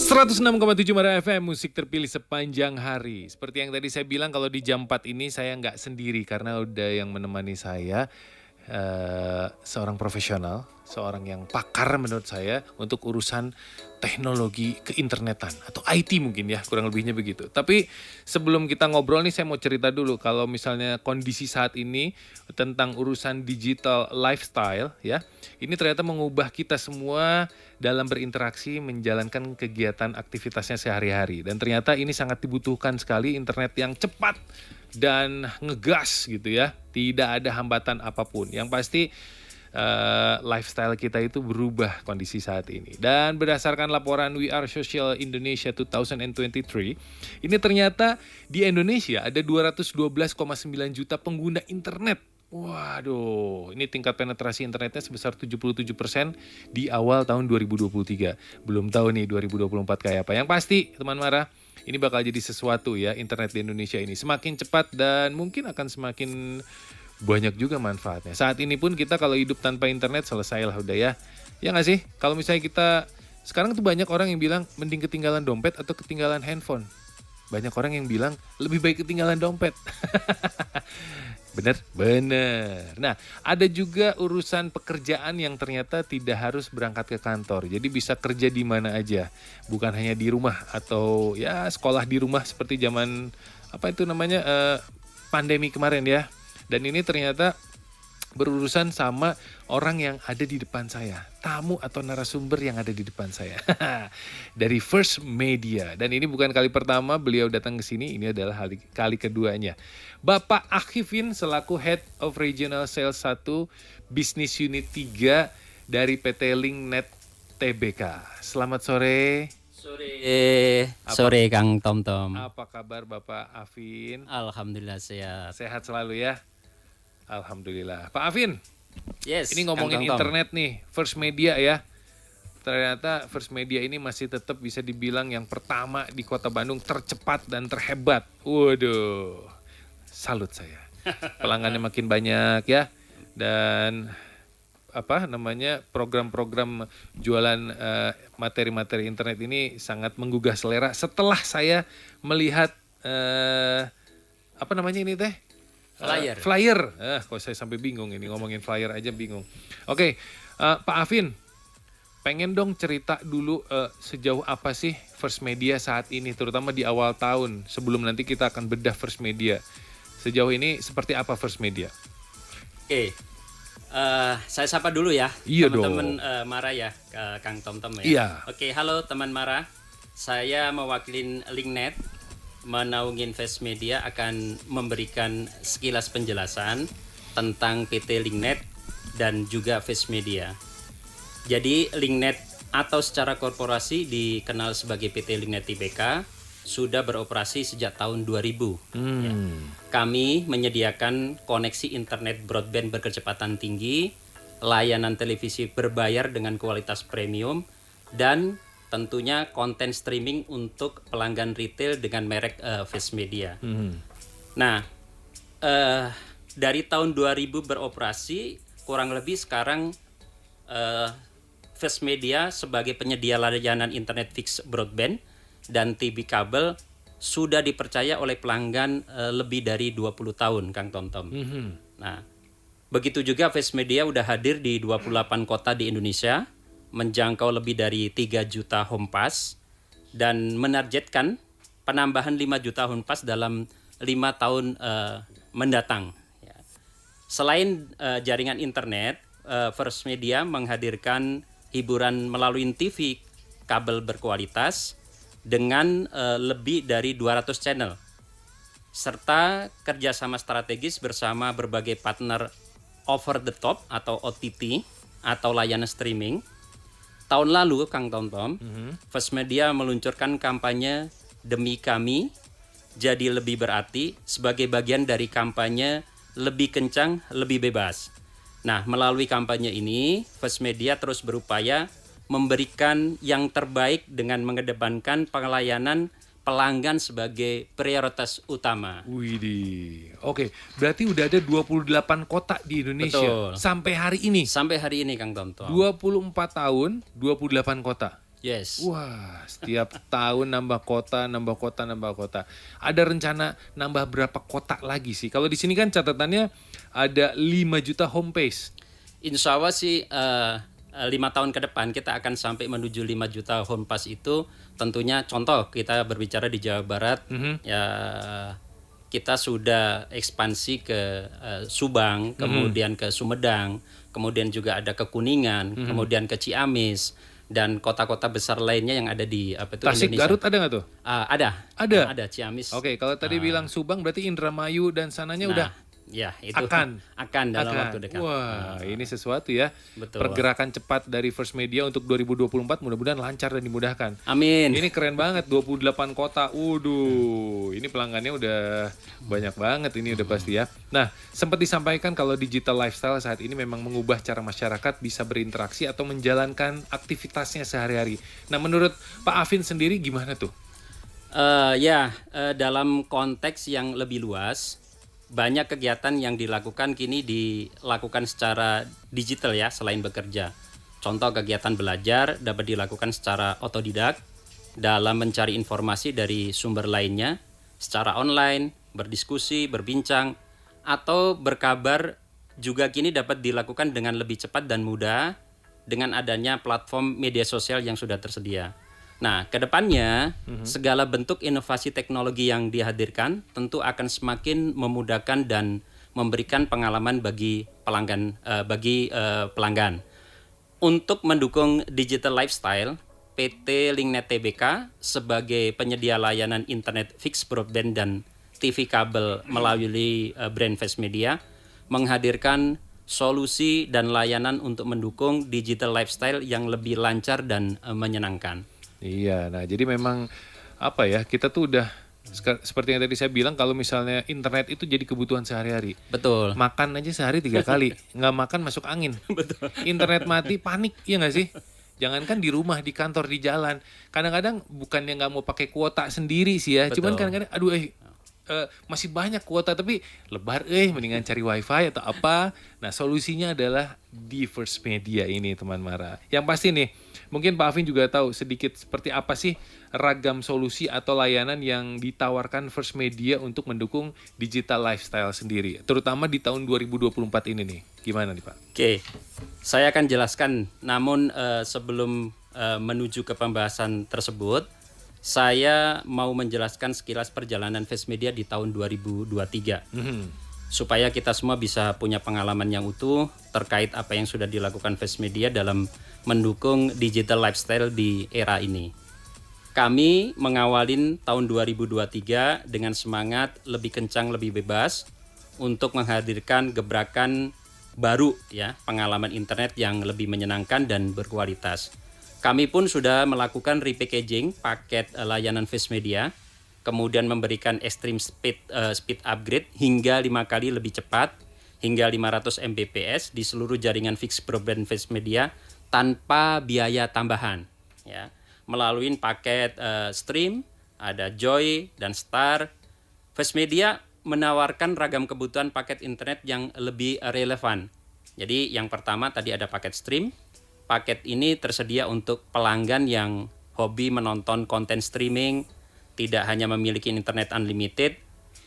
106,7 Mara FM, musik terpilih sepanjang hari. Seperti yang tadi saya bilang, kalau di jam 4 ini saya nggak sendiri karena udah yang menemani saya seorang profesional, seorang yang pakar menurut saya untuk urusan teknologi keinternetan atau IT mungkin ya, kurang lebihnya begitu. Tapi sebelum kita ngobrol nih, saya mau cerita dulu kalau misalnya kondisi saat ini tentang urusan digital lifestyle ya. Ini ternyata mengubah kita semua dalam berinteraksi menjalankan kegiatan aktivitasnya sehari-hari. Dan ternyata ini sangat dibutuhkan sekali, internet yang cepat dan ngegas gitu ya. Tidak ada hambatan apapun. Yang pasti lifestyle kita itu berubah kondisi saat ini. Dan berdasarkan laporan We Are Social Indonesia 2023, ini ternyata di Indonesia ada 212,9 juta pengguna internet. Waduh, ini tingkat penetrasi internetnya sebesar 77% di awal tahun 2023. Belum tahu nih 2024 kayak apa. Yang pasti, teman Mara, ini bakal jadi sesuatu ya, internet di Indonesia ini. Semakin cepat dan mungkin akan semakin banyak juga manfaatnya. Saat ini pun kita kalau hidup tanpa internet selesailah udah ya. Ya nggak sih? Kalau misalnya kita, sekarang tuh banyak orang yang bilang mending ketinggalan dompet atau ketinggalan handphone. Banyak orang yang bilang lebih baik ketinggalan dompet. Bener? Bener. Nah, ada juga urusan pekerjaan yang ternyata tidak harus berangkat ke kantor. Jadi bisa kerja di mana aja. Bukan hanya di rumah atau ya sekolah di rumah seperti zaman apa itu namanya pandemi kemarin ya. Dan ini ternyata berurusan sama orang yang ada di depan saya. Tamu atau narasumber yang ada di depan saya. Dari First Media. Dan ini bukan kali pertama beliau datang ke sini. Ini adalah kali keduanya. Bapak Akhifin selaku Head of Regional Sales 1 Business Unit 3 dari PT Linknet Tbk. Selamat sore. Sore Kang Tom. Apa kabar Bapak Afin? Alhamdulillah sehat. Sehat selalu ya. Alhamdulillah. Pak Afin, Yes. ini ngomongin internet nih, First Media ya. Ternyata First Media ini masih tetap bisa dibilang yang pertama di Kota Bandung, tercepat dan terhebat. Waduh, salut saya. Pelanggannya makin banyak ya. Dan apa namanya, program-program jualan materi-materi internet ini sangat menggugah selera. Setelah saya melihat apa namanya ini teh? Flyer. Kok saya sampai bingung ini, ngomongin flyer aja bingung. Oke, Pak Afin, pengen dong cerita dulu sejauh apa sih First Media saat ini, terutama di awal tahun sebelum nanti kita akan bedah First Media. Sejauh ini seperti apa First Media? Oke, saya sapa dulu ya, iya teman-teman Mara ya, Kang Tom ya. Iya. Oke, halo teman Mara, saya mewakili Linknet. Menaungin First Media akan memberikan sekilas penjelasan tentang PT Linknet dan juga First Media. Jadi Linknet atau secara korporasi dikenal sebagai PT Linknet Tbk sudah beroperasi sejak tahun 2000. Ya. Kami menyediakan koneksi internet broadband berkecepatan tinggi, layanan televisi berbayar dengan kualitas premium, dan tentunya konten streaming untuk pelanggan retail dengan merek First Media. Nah, dari tahun 2000 beroperasi, kurang lebih sekarang First Media sebagai penyedia layanan internet fix broadband dan TV kabel sudah dipercaya oleh pelanggan lebih dari 20 tahun, Kang Tom. Nah, begitu juga First Media udah hadir di 28 kota di Indonesia, menjangkau lebih dari 3 juta home pass dan menargetkan penambahan 5 juta home pass dalam 5 tahun mendatang. Ya. Selain jaringan internet, First Media menghadirkan hiburan melalui TV kabel berkualitas dengan lebih dari 200 channel serta kerjasama strategis bersama berbagai partner over the top atau OTT atau layanan streaming. Tahun lalu, Kang Tom, First Media meluncurkan kampanye Demi Kami Jadi Lebih Berarti sebagai bagian dari kampanye Lebih Kencang, Lebih Bebas. Nah, melalui kampanye ini, First Media terus berupaya memberikan yang terbaik dengan mengedepankan pelayanan pelanggan sebagai prioritas utama. Widih. Oke, berarti udah ada 28 kota di Indonesia. Betul. Sampai hari ini. Sampai hari ini, Kang Tom. 24 tahun, 28 kota. Yes. Wah, setiap tahun nambah kota, nambah kota, nambah kota. Ada rencana nambah berapa kota lagi sih? Kalau di sini kan catatannya ada 5 juta homepage. Insya Allah sih 5 tahun ke depan kita akan sampai menuju 5 juta home pass itu. Tentunya contoh kita berbicara di Jawa Barat, ya kita sudah ekspansi ke Subang, kemudian ke Sumedang, kemudian juga ada ke Kuningan, kemudian ke Ciamis dan kota-kota besar lainnya yang ada di Tasik, Indonesia. Garut ada nggak tuh? Ada. Ada? Ada Ciamis. Oke, kalau tadi bilang Subang berarti Indramayu dan sananya udah Ya, itu akan dalam waktu dekat. Wah, ini sesuatu ya. Betul. Pergerakan cepat dari First Media untuk 2024 mudah-mudahan lancar dan dimudahkan. Amin. Ini keren banget, 28 kota. Waduh, ini pelanggannya udah banyak banget ini udah pasti ya. Nah, sempat disampaikan kalau digital lifestyle saat ini memang mengubah cara masyarakat bisa berinteraksi atau menjalankan aktivitasnya sehari-hari. Nah, menurut Pak Afin sendiri gimana tuh? Dalam konteks yang lebih luas, banyak kegiatan yang dilakukan kini dilakukan secara digital ya, selain bekerja. Contoh kegiatan belajar dapat dilakukan secara otodidak dalam mencari informasi dari sumber lainnya, secara online, berdiskusi, berbincang, atau berkabar juga kini dapat dilakukan dengan lebih cepat dan mudah dengan adanya platform media sosial yang sudah tersedia. Nah, kedepannya segala bentuk inovasi teknologi yang dihadirkan tentu akan semakin memudahkan dan memberikan pengalaman bagi pelanggan. Untuk mendukung digital lifestyle, PT Linknet Tbk sebagai penyedia layanan internet fixed broadband dan TV kabel melalui brand First Media menghadirkan solusi dan layanan untuk mendukung digital lifestyle yang lebih lancar dan menyenangkan. Iya, nah jadi memang apa ya, kita tuh udah seperti yang tadi saya bilang, kalau misalnya internet itu jadi kebutuhan sehari-hari. Betul. Makan aja sehari 3 kali, nggak makan masuk angin. Betul. Internet mati panik, iya nggak sih? Jangankan di rumah, di kantor, di jalan. Kadang-kadang bukannya nggak mau pakai kuota sendiri sih ya, Betul. cuman kadang-kadang masih banyak kuota tapi lebar mendingan cari wifi atau apa. Nah solusinya adalah di First Media ini teman Mara. Yang pasti nih, mungkin Pak Afin juga tahu sedikit seperti apa sih ragam solusi atau layanan yang ditawarkan First Media untuk mendukung digital lifestyle sendiri, terutama di tahun 2024 ini nih. Gimana nih Pak? Oke, saya akan jelaskan. Namun sebelum menuju ke pembahasan tersebut, saya mau menjelaskan sekilas perjalanan First Media di tahun 2023. Supaya kita semua bisa punya pengalaman yang utuh terkait apa yang sudah dilakukan First Media dalam mendukung digital lifestyle di era ini. Kami mengawalin tahun 2023 dengan semangat lebih kencang, lebih bebas untuk menghadirkan gebrakan baru ya, pengalaman internet yang lebih menyenangkan dan berkualitas. Kami pun sudah melakukan repackaging paket layanan First Media, kemudian memberikan extreme speed upgrade hingga 5 kali lebih cepat, hingga 500 Mbps di seluruh jaringan fixed broadband First Media tanpa biaya tambahan. Ya, melalui paket Stream, ada Joy dan Star. First Media menawarkan ragam kebutuhan paket internet yang lebih relevan. Jadi yang pertama tadi ada paket Stream. Paket ini tersedia untuk pelanggan yang hobi menonton konten streaming, tidak hanya memiliki internet unlimited.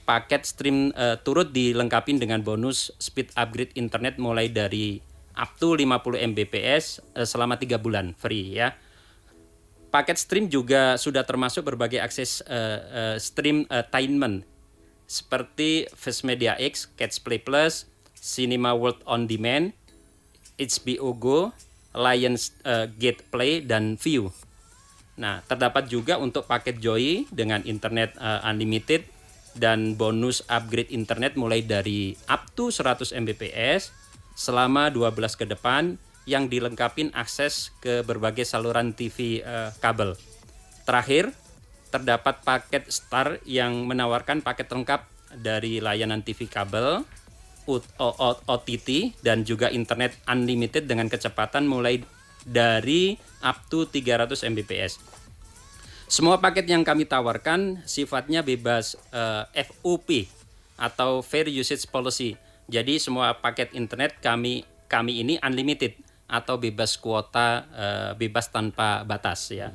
Paket Stream turut dilengkapi dengan bonus speed upgrade internet mulai dari up to 50 Mbps selama 3 bulan free ya. Paket Stream juga sudah termasuk berbagai akses stream entertainment seperti First Media X, Catch Play Plus, Cinema World On Demand, HBO Go, Lions Gate Play, dan View. Nah, terdapat juga untuk paket Joy dengan internet unlimited dan bonus upgrade internet mulai dari up to 100 Mbps selama 12 ke depan yang dilengkapi akses ke berbagai saluran TV kabel. Terakhir, terdapat paket Star yang menawarkan paket lengkap dari layanan TV kabel, OTT, dan juga internet unlimited dengan kecepatan mulai dari up to 300 Mbps. Semua paket yang kami tawarkan sifatnya bebas FUP atau Fair Usage Policy. Jadi semua paket internet kami ini unlimited, atau bebas kuota, bebas tanpa batas ya.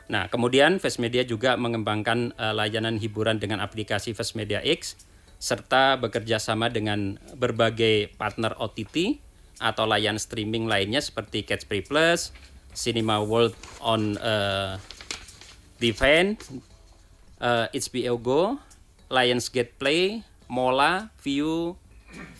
Nah, kemudian First Media juga mengembangkan layanan hiburan dengan aplikasi First Media X serta bekerja sama dengan berbagai partner OTT atau layanan streaming lainnya seperti Catch Play Plus, Cinema World on Demand, HBO Go, Lionsgate Play, Mola, View,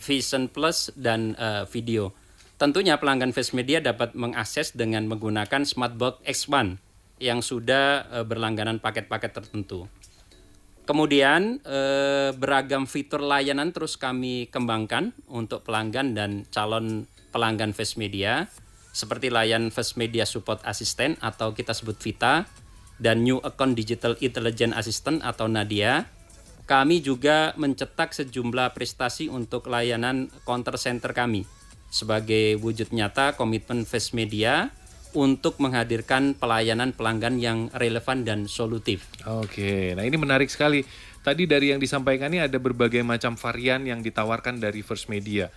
Vision Plus, dan Video. Tentunya pelanggan First Media dapat mengakses dengan menggunakan Smartbox X1 yang sudah berlangganan paket-paket tertentu. Kemudian beragam fitur layanan terus kami kembangkan untuk pelanggan dan calon pelanggan First Media, seperti layanan First Media Support Assistant atau kita sebut VITA, dan New Account Digital Intelligence Assistant atau Nadia. Kami juga mencetak sejumlah prestasi untuk layanan counter center kami sebagai wujud nyata komitmen First Media untuk menghadirkan pelayanan pelanggan yang relevan dan solutif. Oke, nah ini menarik sekali. Tadi dari yang disampaikan ini ada berbagai macam varian yang ditawarkan dari First Media.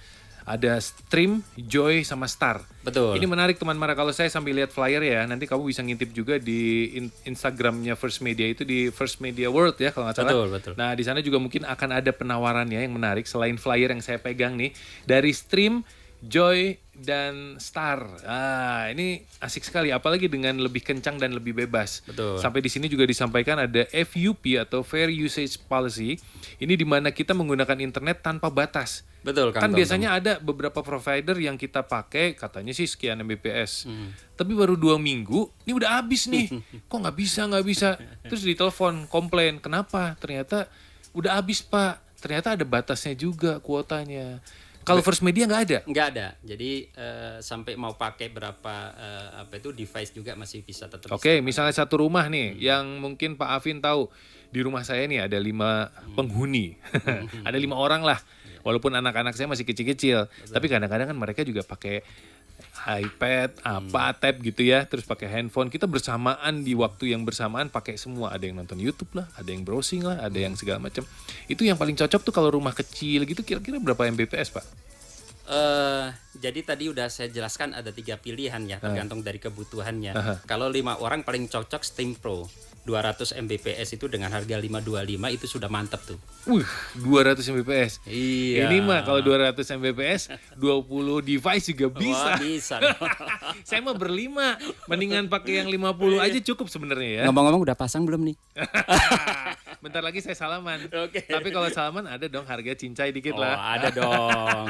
Ada Stream, Joy, sama Star. Betul. Ini menarik teman Mara, kalau saya sambil lihat flyer ya, nanti kamu bisa ngintip juga di Instagramnya First Media, itu di First Media World ya kalau nggak salah. Betul. Nah di sana juga mungkin akan ada penawarannya yang menarik selain flyer yang saya pegang nih. Dari Stream, Joy, dan Star. Ah, ini asik sekali, apalagi dengan lebih kencang dan lebih bebas. Betul. Sampai di sini juga disampaikan ada FUP atau Fair Usage Policy. Ini di mana kita menggunakan internet tanpa batas. Betul, Kan biasanya ada beberapa provider yang kita pakai katanya sih sekian Mbps. Tapi baru 2 minggu, ini udah habis nih. Kok nggak bisa? Terus ditelepon, komplain. Kenapa? Ternyata udah habis, Pak. Ternyata ada batasnya juga kuotanya. Kalau First Media nggak ada? Nggak ada. Jadi sampai mau pakai berapa device juga masih bisa tetap. Oke, misalnya satu rumah nih yang mungkin Pak Afin tahu, di rumah saya nih ada 5 penghuni. Ada 5 orang lah. Walaupun anak-anak saya masih kecil-kecil, tapi kadang-kadang kan mereka juga pakai iPad, tab gitu ya, terus pakai handphone. Kita bersamaan di waktu yang bersamaan pakai semua. Ada yang nonton YouTube lah, ada yang browsing lah, ada yang segala macam. Itu yang paling cocok tuh kalau rumah kecil gitu, kira-kira berapa Mbps, Pak? Jadi tadi udah saya jelaskan ada 3 pilihan ya, tergantung dari kebutuhannya. Kalau 5 orang paling cocok Steam Pro. 200 Mbps itu dengan harga 525 itu sudah mantap tuh. 200 Mbps. Iya. Ini mah kalau 200 Mbps 20 device juga bisa. Wah, bisa. Saya mah berlima, mendingan pakai yang 50 aja cukup sebenarnya ya. Ngomong-ngomong udah pasang belum nih? Bentar lagi saya salaman. Oke. Tapi kalau salaman ada dong harga cincai dikit lah. Ada dong.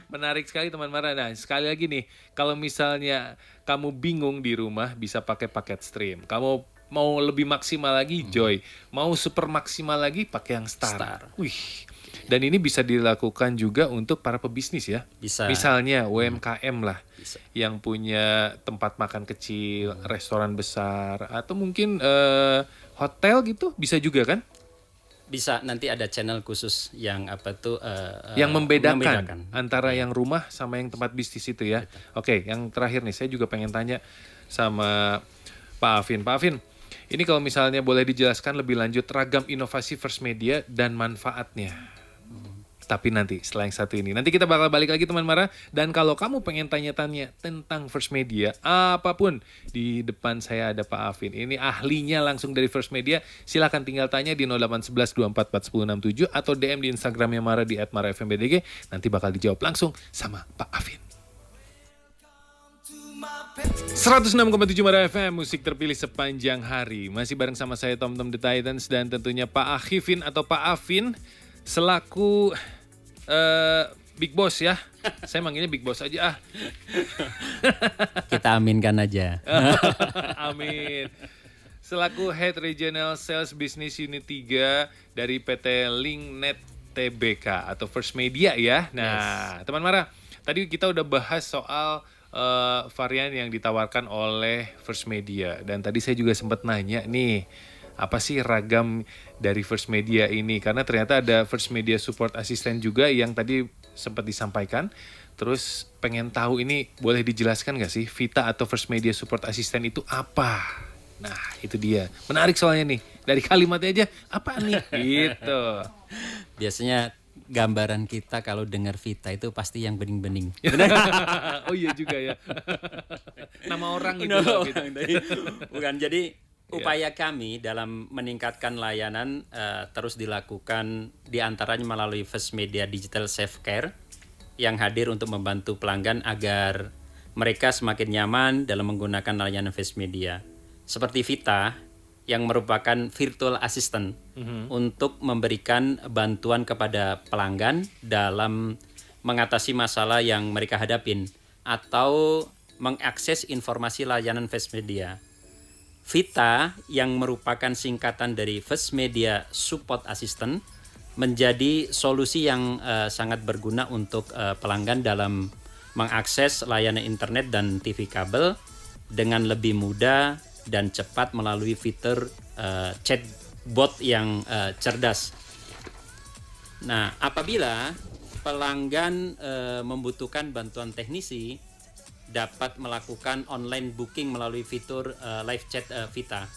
Menarik sekali teman Mara. Nah, sekali lagi nih, kalau misalnya kamu bingung di rumah bisa pakai paket stream. Kamu mau lebih maksimal lagi Joy, mau super maksimal lagi pakai yang Star. Wih. Dan ini bisa dilakukan juga untuk para pebisnis ya. Bisa. Misalnya UMKM lah. Bisa. Yang punya tempat makan kecil, restoran besar, atau mungkin hotel gitu bisa juga kan? Bisa, nanti ada channel khusus yang yang membedakan antara yang rumah sama yang tempat bisnis itu ya. Oke, yang terakhir nih saya juga pengen tanya sama Pak Afin. Pak Afin, ini kalau misalnya boleh dijelaskan lebih lanjut ragam inovasi First Media dan manfaatnya. Tapi nanti setelah yang satu ini. Nanti kita bakal balik lagi teman Mara. Dan kalau kamu pengen tanya-tanya tentang First Media, apapun, di depan saya ada Pak Afin. Ini ahlinya langsung dari First Media. Silakan tinggal tanya di 0811 244 1067 atau DM di Instagramnya Mara di @marafmbdg. Nanti bakal dijawab langsung sama Pak Afin. 106,7 Mara FM, musik terpilih sepanjang hari. Masih bareng sama saya Tom The Titans dan tentunya Pak Akhifin atau Pak Afin selaku Big Boss ya. Saya manggilnya Big Boss aja ah. Kita aminkan aja. Amin. Selaku Head Regional Sales Business Unit 3 dari PT Linknet Tbk atau First Media ya. Nah, teman Mara, tadi kita udah bahas soal varian yang ditawarkan oleh First Media. Dan tadi saya juga sempat nanya nih, apa sih ragam dari First Media ini? Karena ternyata ada First Media Support Assistant juga yang tadi sempat disampaikan. Terus pengen tahu ini boleh dijelaskan gak sih Vita atau First Media Support Assistant itu apa? Nah itu dia, menarik soalnya nih. Dari kalimatnya aja, apa nih? Gitu. Biasanya gambaran kita kalau dengar Vita itu pasti yang bening-bening. Oh iya juga ya. Nama orang itu. No, loh, gitu. bukan. Jadi upaya kami dalam meningkatkan layanan terus dilakukan diantaranya melalui First Media Digital Self Care yang hadir untuk membantu pelanggan agar mereka semakin nyaman dalam menggunakan layanan First Media. Seperti Vita yang merupakan virtual assistant untuk memberikan bantuan kepada pelanggan dalam mengatasi masalah yang mereka hadapin atau mengakses informasi layanan First Media. Vita yang merupakan singkatan dari First Media Support Assistant menjadi solusi yang sangat berguna untuk pelanggan dalam mengakses layanan internet dan TV kabel dengan lebih mudah dan cepat melalui fitur chatbot yang cerdas. Nah, apabila pelanggan membutuhkan bantuan teknisi, dapat melakukan online booking melalui fitur live chat Vita.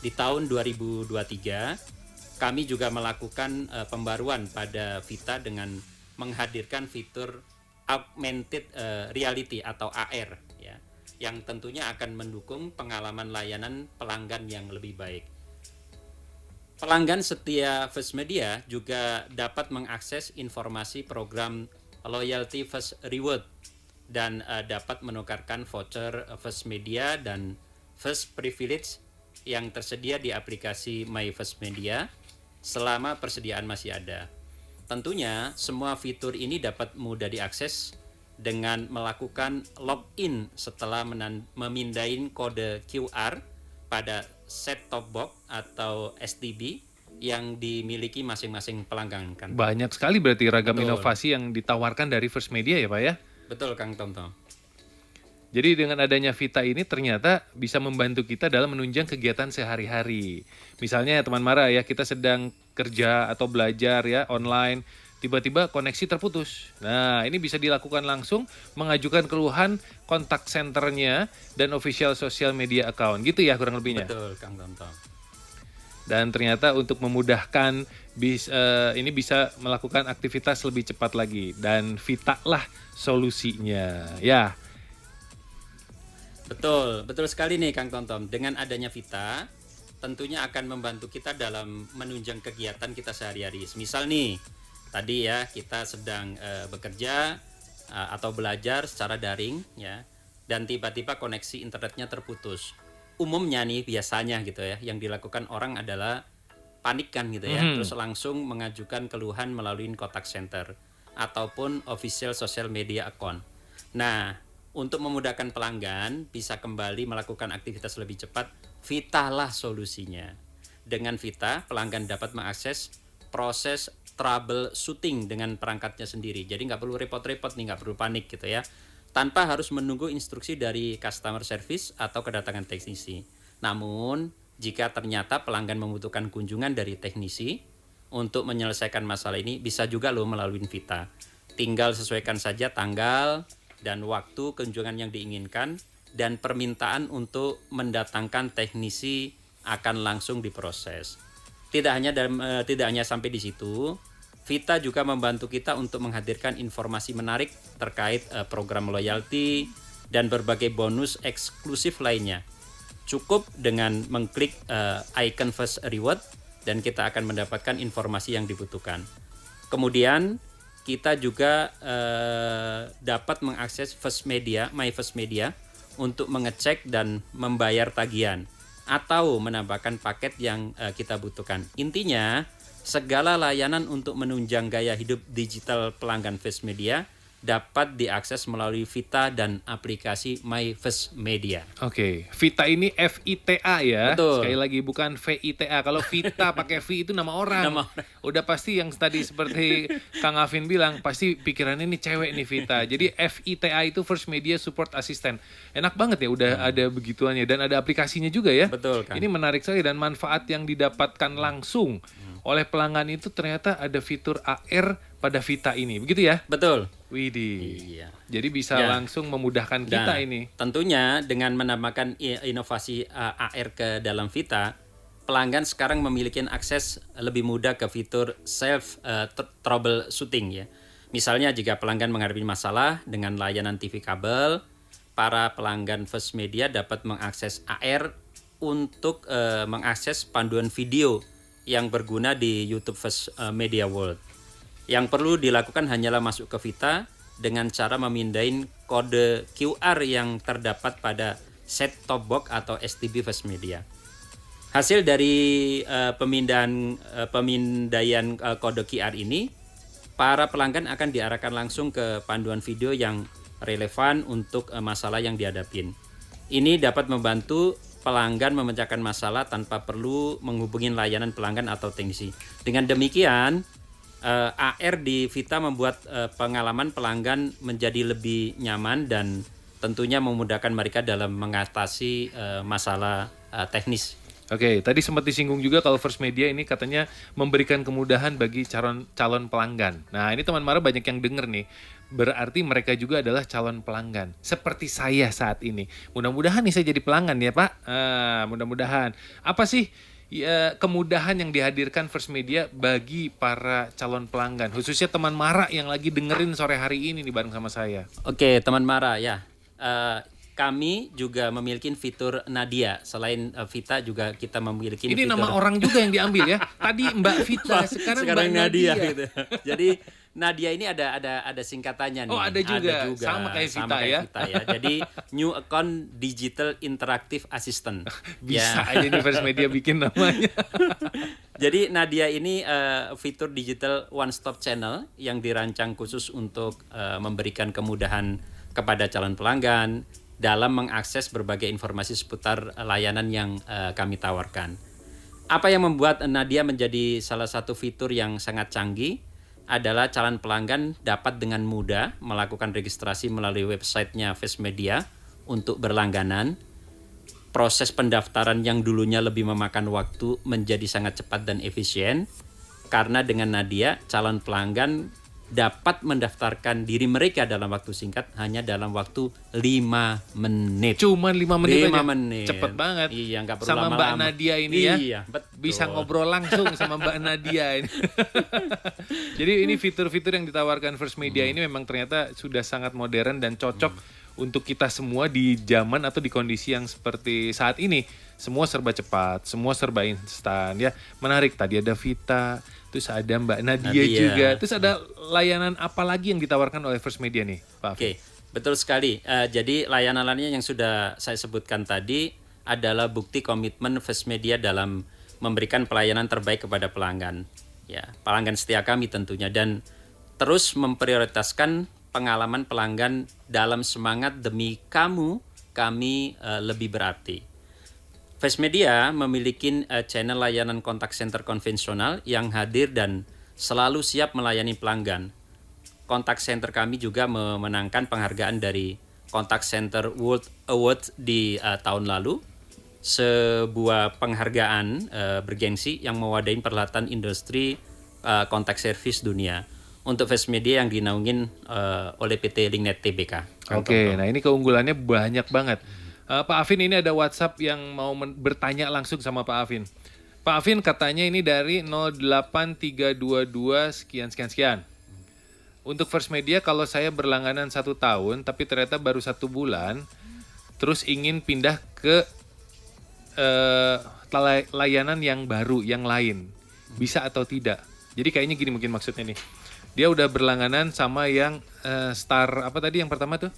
Di tahun 2023, kami juga melakukan pembaruan pada Vita dengan menghadirkan fitur augmented reality atau AR, ya, yang tentunya akan mendukung pengalaman layanan pelanggan yang lebih baik. Pelanggan setia First Media juga dapat mengakses informasi program Loyalty First Reward dan dapat menukarkan voucher First Media dan First Privilege yang tersedia di aplikasi My First Media selama persediaan masih ada. Tentunya semua fitur ini dapat mudah diakses dengan melakukan login setelah memindahin kode QR pada set-top box atau STB yang dimiliki masing-masing pelanggan kan. Banyak sekali berarti ragam Betul. inovasi yang ditawarkan dari First Media ya Pak ya? Betul Kang Tonton. Jadi dengan adanya Vita ini ternyata bisa membantu kita dalam menunjang kegiatan sehari-hari. Misalnya teman Mara ya, kita sedang kerja atau belajar ya online, tiba-tiba koneksi terputus. Nah, ini bisa dilakukan langsung, mengajukan keluhan kontak centernya dan official social media account. Gitu ya kurang lebihnya. Betul Kang Tonton. Dan ternyata untuk memudahkan ini bisa melakukan aktivitas lebih cepat lagi. Dan Vita lah solusinya. Ya. Betul sekali nih Kang Tonton. Dengan adanya Vita, tentunya akan membantu kita dalam menunjang kegiatan kita sehari-hari. Misal nih, tadi ya kita sedang bekerja atau belajar secara daring ya, dan tiba-tiba koneksi internetnya terputus. Umumnya nih biasanya gitu ya, yang dilakukan orang adalah panik kan gitu ya, terus langsung mengajukan keluhan melalui kontak center ataupun official social media account. Nah, untuk memudahkan pelanggan bisa kembali melakukan aktivitas lebih cepat, Vita lah solusinya. Dengan Vita, pelanggan dapat mengakses proses troubleshooting dengan perangkatnya sendiri. Jadi nggak perlu repot-repot nih, nggak perlu panik gitu ya. Tanpa harus menunggu instruksi dari customer service atau kedatangan teknisi. Namun, jika ternyata pelanggan membutuhkan kunjungan dari teknisi untuk menyelesaikan masalah ini, bisa juga loh melalui Vita. Tinggal sesuaikan saja tanggal dan waktu kunjungan yang diinginkan, dan permintaan untuk mendatangkan teknisi akan langsung diproses. Tidak hanya sampai di situ, Vita juga membantu kita untuk menghadirkan informasi menarik terkait program loyalty dan berbagai bonus eksklusif lainnya. Cukup dengan mengklik icon First Reward dan kita akan mendapatkan informasi yang dibutuhkan. Kemudian kita juga dapat mengakses First Media, My First Media untuk mengecek dan membayar tagihan atau menambahkan paket yang kita butuhkan. Intinya, segala layanan untuk menunjang gaya hidup digital pelanggan First Media dapat diakses melalui Vita dan aplikasi My First Media. Oke, Vita ini Vita ya. Betul. Sekali lagi bukan VITA. Kalau Vita pakai V itu nama orang. Nama orang. Udah pasti yang tadi seperti Kang Afin bilang, pasti pikirannya ini cewek nih Vita. Jadi VITA itu First Media Support Assistant. Enak banget ya udah ada begituannya dan ada aplikasinya juga ya. Betul kan? Ini menarik sekali dan manfaat yang didapatkan langsung oleh pelanggan itu ternyata ada fitur AR pada Vita ini. Begitu ya? Betul. Widih. Iya. Jadi bisa Ya. langsung memudahkan kita Nah, ini. tentunya dengan menambahkan inovasi AR ke dalam Vita, pelanggan sekarang memiliki akses lebih mudah ke fitur self troubleshooting ya. Misalnya jika pelanggan menghadapi masalah dengan layanan TV kabel, para pelanggan First Media dapat mengakses AR untuk mengakses panduan video yang berguna di YouTube First Media World. Yang perlu dilakukan hanyalah masuk ke Vita dengan cara memindahin kode QR yang terdapat pada set-top box atau STB First Media. Hasil dari pemindaian kode QR ini, para pelanggan akan diarahkan langsung ke panduan video yang relevan untuk masalah yang dihadapin. Ini dapat membantu pelanggan memecahkan masalah tanpa perlu menghubungi layanan pelanggan atau teknisi. Dengan demikian, AR di Vita membuat pengalaman pelanggan menjadi lebih nyaman dan tentunya memudahkan mereka dalam mengatasi masalah teknis. Oke, tadi sempat disinggung juga kalau First Media ini katanya memberikan kemudahan bagi calon pelanggan. Nah, ini teman Mara banyak yang denger nih. Berarti mereka juga adalah calon pelanggan. Seperti saya saat ini. Mudah-mudahan nih saya jadi pelanggan ya Pak. Mudah-mudahan. Apa sih kemudahan yang dihadirkan First Media bagi para calon pelanggan? Khususnya teman Mara yang lagi dengerin sore hari ini nih bareng sama saya. Oke, teman Mara ya. Kami juga memiliki fitur Nadia. Selain Vita juga kita memiliki ini fitur... nama orang juga yang diambil ya. Tadi Mbak Vita, sekarang Mbak Nadia. Gitu. Jadi Nadia ini ada singkatannya nih. Oh, ada juga. Sama kayak Vita ya. Jadi New Account Digital Interactive Assistant. Bisa aja nih First Media bikin namanya. Jadi Nadia ini fitur digital one stop channel yang dirancang khusus untuk memberikan kemudahan kepada calon pelanggan dalam mengakses berbagai informasi seputar layanan yang kami tawarkan. Apa yang membuat Nadia menjadi salah satu fitur yang sangat canggih adalah calon pelanggan dapat dengan mudah melakukan registrasi melalui websitenya First Media untuk berlangganan. Proses pendaftaran yang dulunya lebih memakan waktu menjadi sangat cepat dan efisien, karena dengan Nadia calon pelanggan dapat mendaftarkan diri mereka dalam waktu singkat hanya dalam waktu 5 menit. Cuman 5 menit 5 aja. menit. Cepet banget. Iya, nggak perlu sama lama-lama. Mbak Nadia ini ya. Iya, betul. Bisa ngobrol langsung sama Mbak Nadia ini. Jadi ini fitur-fitur yang ditawarkan First Media ini memang ternyata sudah sangat modern dan cocok untuk kita semua di zaman atau di kondisi yang seperti saat ini. Semua serba cepat, semua serba instan ya. Menarik, tadi ada Vita, terus ada Mbak Nadia juga. Terus ada layanan apa lagi yang ditawarkan oleh First Media nih, Pak? Oke, betul sekali. Jadi layanan-layanan yang sudah saya sebutkan tadi adalah bukti komitmen First Media dalam memberikan pelayanan terbaik kepada pelanggan. Ya, pelanggan setia kami tentunya, dan terus memprioritaskan pengalaman pelanggan dalam semangat demi kamu, kami lebih berarti. First Media memiliki channel layanan kontak center konvensional yang hadir dan selalu siap melayani pelanggan. Kontak center kami juga memenangkan penghargaan dari Contact Center World Award di tahun lalu, sebuah penghargaan bergengsi yang mewadahi perhelatan industri kontak service dunia untuk First Media yang dinaungin oleh PT Linknet Tbk. Oke, nah ini keunggulannya banyak banget. Pak Afin, ini ada WhatsApp yang mau bertanya langsung sama Pak Afin. Pak Afin katanya ini dari 08322 sekian. Untuk First Media kalau saya berlangganan 1 tahun tapi ternyata baru 1 bulan, terus ingin pindah ke layanan yang baru, yang lain, bisa atau tidak? Jadi kayaknya gini mungkin maksudnya nih. Dia udah berlangganan sama yang Star, apa tadi yang pertama tuh?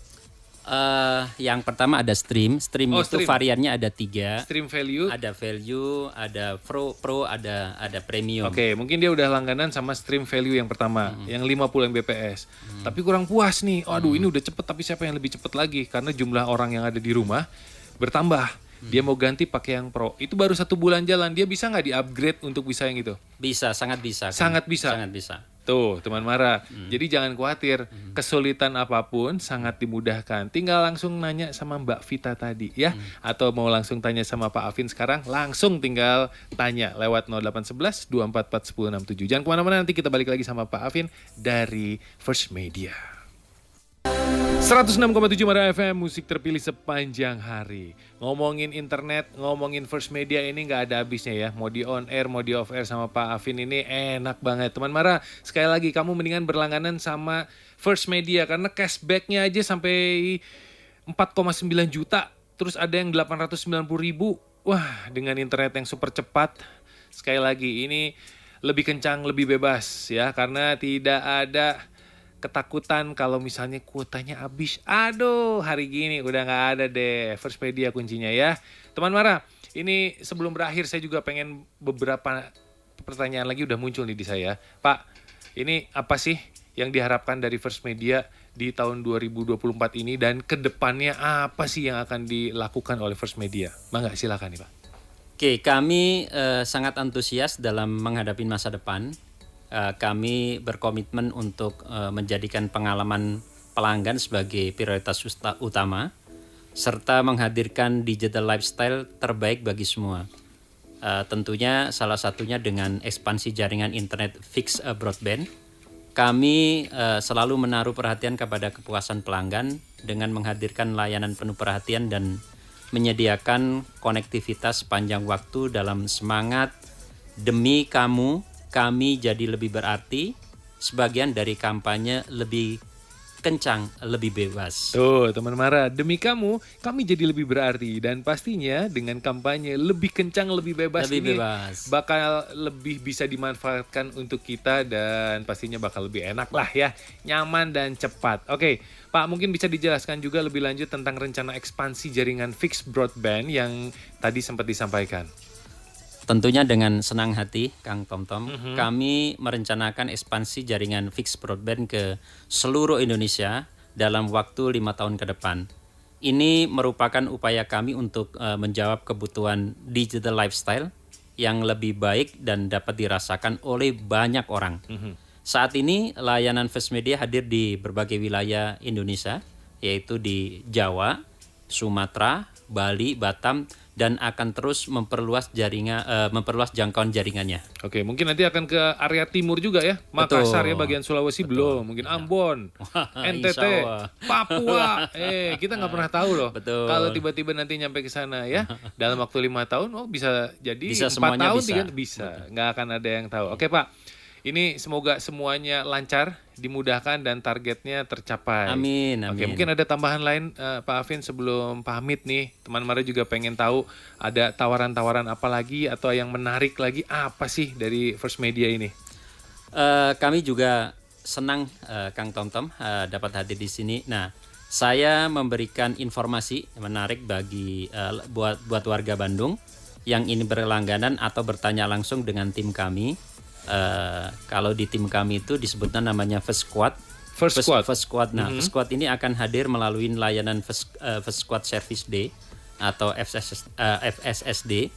Yang pertama ada stream itu stream. variannya ada 3. Stream value. Ada value, ada pro, ada premium. Oke, mungkin dia udah langganan sama stream value yang pertama, yang 50 Mbps. Tapi kurang puas nih. Aduh, ini udah cepet tapi siapa yang lebih cepet lagi? Karena jumlah orang yang ada di rumah bertambah. Dia mau ganti pakai yang pro. Itu baru 1 bulan jalan. Dia bisa nggak di-upgrade untuk bisa yang itu? Bisa, sangat bisa. Sangat bisa. Sangat bisa. Tuh, teman Mara. Jadi jangan khawatir. Kesulitan apapun sangat dimudahkan. Tinggal langsung nanya sama Mbak Vita tadi ya. Atau mau langsung tanya sama Pak Afin sekarang, langsung tinggal tanya lewat 0811 244 1067. Jangan kemana-mana, nanti kita balik lagi sama Pak Afin dari First Media. 106,7 Mara FM, musik terpilih sepanjang hari. Ngomongin internet, ngomongin First Media ini nggak ada habisnya ya. Mau di on air, mau di off air sama Pak Afin ini enak banget. Teman Mara, sekali lagi kamu mendingan berlangganan sama First Media karena cashbacknya aja sampai 4,9 juta. Terus ada yang 890.000. Wah, dengan internet yang super cepat. Sekali lagi ini lebih kencang, lebih bebas ya. Karena tidak ada ketakutan kalau misalnya kuotanya habis. Aduh, hari gini udah nggak ada deh. First Media kuncinya ya. Teman Mara, ini sebelum berakhir saya juga pengen beberapa pertanyaan lagi udah muncul nih di saya. Pak, ini apa sih yang diharapkan dari First Media di tahun 2024 ini dan kedepannya apa sih yang akan dilakukan oleh First Media? Mangga silakan nih Pak. Oke, kami sangat antusias dalam menghadapi masa depan. Kami berkomitmen untuk menjadikan pengalaman pelanggan sebagai prioritas utama, serta menghadirkan digital lifestyle terbaik bagi semua. Tentunya salah satunya dengan ekspansi jaringan internet fixed broadband. Kami selalu menaruh perhatian kepada kepuasan pelanggan dengan menghadirkan layanan penuh perhatian dan menyediakan konektivitas sepanjang waktu dalam semangat demi kamu, kami jadi lebih berarti, sebagian dari kampanye lebih kencang, lebih bebas. Tuh teman Mara, demi kamu, kami jadi lebih berarti. Dan pastinya dengan kampanye lebih kencang, lebih bebas Lebih ini bebas. bakal lebih bisa dimanfaatkan untuk kita dan pastinya bakal lebih enak lah ya. Nyaman dan cepat. Oke, Pak mungkin bisa dijelaskan juga lebih lanjut tentang rencana ekspansi jaringan fixed broadband yang tadi sempat disampaikan. Tentunya dengan senang hati, Kang Tomtom, kami merencanakan ekspansi jaringan fixed broadband ke seluruh Indonesia dalam waktu 5 tahun ke depan. Ini merupakan upaya kami untuk menjawab kebutuhan digital lifestyle yang lebih baik dan dapat dirasakan oleh banyak orang. Saat ini layanan First Media hadir di berbagai wilayah Indonesia, yaitu di Jawa, Sumatera, Bali, Batam, dan akan terus memperluas jangkauan jaringannya. Oke, mungkin nanti akan ke area timur juga ya. Makassar ya, bagian Sulawesi belum. Mungkin Ambon, NTT, Insyaallah. Papua. Kita nggak pernah tahu loh. Betul. Kalau tiba-tiba nanti nyampe ke sana ya, dalam waktu 5 tahun, bisa jadi Bisa 4 semuanya tahun, bisa. bisa. Nggak akan ada yang tahu. Oke Pak, ini semoga semuanya lancar, dimudahkan dan targetnya tercapai. Amin, Oke, amin. mungkin ada tambahan lain Pak Afin sebelum pamit nih. Teman Mara juga pengen tahu ada tawaran-tawaran apa lagi atau yang menarik lagi apa sih dari First Media ini? Kami juga senang Kang Tomtom dapat hadir di sini. Nah, saya memberikan informasi menarik bagi buat warga Bandung yang ingin berlangganan atau bertanya langsung dengan tim kami. Kalau di tim kami itu disebutnya namanya First Squad. First Squad. Nah, First Squad ini akan hadir melalui layanan First Squad Service Day atau FSSD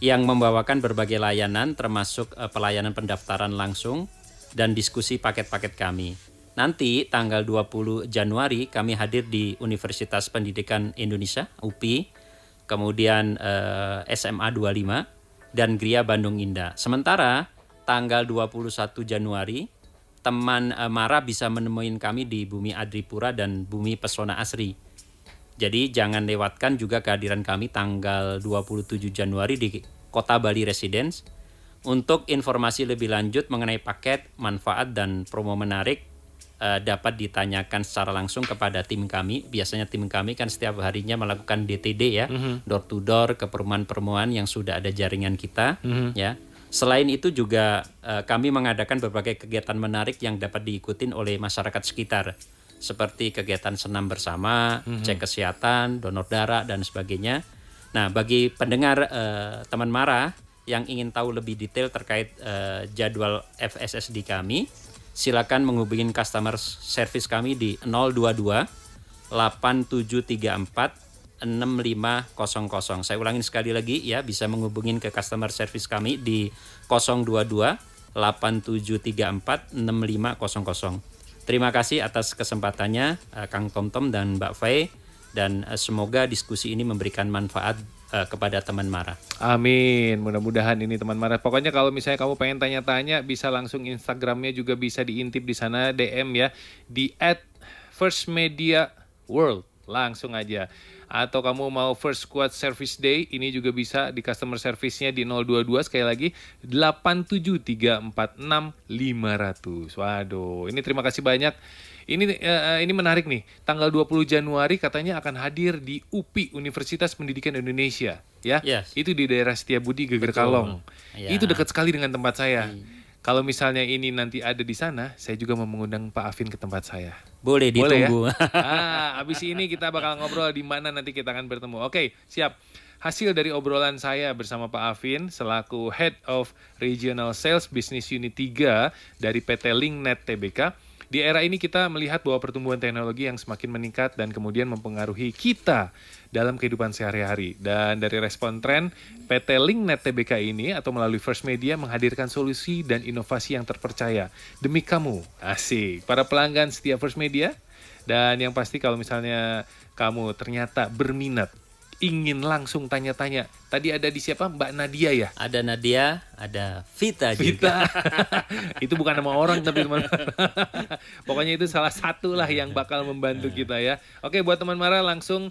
yang membawakan berbagai layanan termasuk pelayanan pendaftaran langsung dan diskusi paket-paket kami. Nanti tanggal 20 Januari kami hadir di Universitas Pendidikan Indonesia, UPI, kemudian SMA 25 dan Gria Bandung Indah. Sementara tanggal 21 Januari, teman Mara bisa menemui kami di Bumi Adripura dan Bumi Pesona Asri. Jadi jangan lewatkan juga kehadiran kami tanggal 27 Januari di Kota Bali Residence. Untuk informasi lebih lanjut mengenai paket, manfaat, dan promo menarik, dapat ditanyakan secara langsung kepada tim kami. Biasanya tim kami kan setiap harinya melakukan DTD ya, door to door ke perumahan-perumahan yang sudah ada jaringan kita, ya. Selain itu juga kami mengadakan berbagai kegiatan menarik yang dapat diikuti oleh masyarakat sekitar, seperti kegiatan senam bersama, cek kesehatan, donor darah, dan sebagainya. Nah, bagi pendengar teman Mara yang ingin tahu lebih detail terkait jadwal FSSD kami, silakan menghubungi customer service kami di 022 8734 6500. Saya ulangin sekali lagi ya, bisa menghubungi ke customer service kami di 022 8734 6500. Terima kasih atas kesempatannya Kang Tomtom dan Mbak Faye, dan semoga diskusi ini memberikan manfaat kepada teman Mara. Amin, mudah-mudahan ini teman Mara. Pokoknya kalau misalnya kamu pengen tanya-tanya bisa langsung Instagramnya juga bisa diintip di sana, DM ya di @firstmedia World. Langsung aja. Atau kamu mau First Squad Service Day, ini juga bisa di customer service-nya di 022 sekali lagi 87346 500. Waduh, ini terima kasih banyak. Ini menarik nih. Tanggal 20 Januari katanya akan hadir di UPI Universitas Pendidikan Indonesia, ya. Yes. Itu di daerah Setiabudi Geger Betul. Kalong. Ya. Itu dekat sekali dengan tempat saya. Kalau misalnya ini nanti ada di sana, saya juga mau mengundang Pak Afin ke tempat saya. Boleh ditunggu. Ya? Abis ini kita bakal ngobrol di mana nanti kita akan bertemu. Oke, siap. Hasil dari obrolan saya bersama Pak Afin selaku Head of Regional Sales Business Unit 3 dari PT Linknet Tbk. Di era ini kita melihat bahwa pertumbuhan teknologi yang semakin meningkat dan kemudian mempengaruhi kita dalam kehidupan sehari-hari. Dan dari respon tren, PT Linknet Tbk ini atau melalui First Media menghadirkan solusi dan inovasi yang terpercaya demi kamu. Asik. Para pelanggan setia First Media. Dan yang pasti kalau misalnya kamu ternyata berminat, ingin langsung tanya-tanya. Tadi ada di siapa? Mbak Nadia ya? Ada Nadia, ada Vita juga. Vita. Itu bukan nama orang tapi teman-teman. Pokoknya itu salah satu lah yang bakal membantu kita ya. Oke, buat teman Mara langsung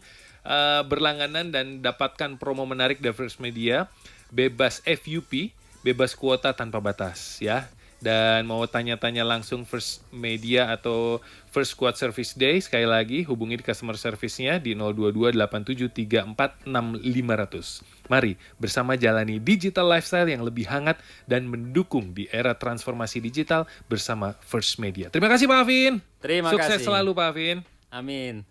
berlangganan dan dapatkan promo menarik dari First Media. Bebas FUP, bebas kuota tanpa batas ya. Dan mau tanya-tanya langsung First Media atau First Squad Service Day, sekali lagi hubungi di customer service-nya di 022-87346-500. Mari bersama jalani digital lifestyle yang lebih hangat dan mendukung di era transformasi digital bersama First Media. Terima kasih Pak Afin. Terima Sukses kasih. selalu Pak Afin. Amin.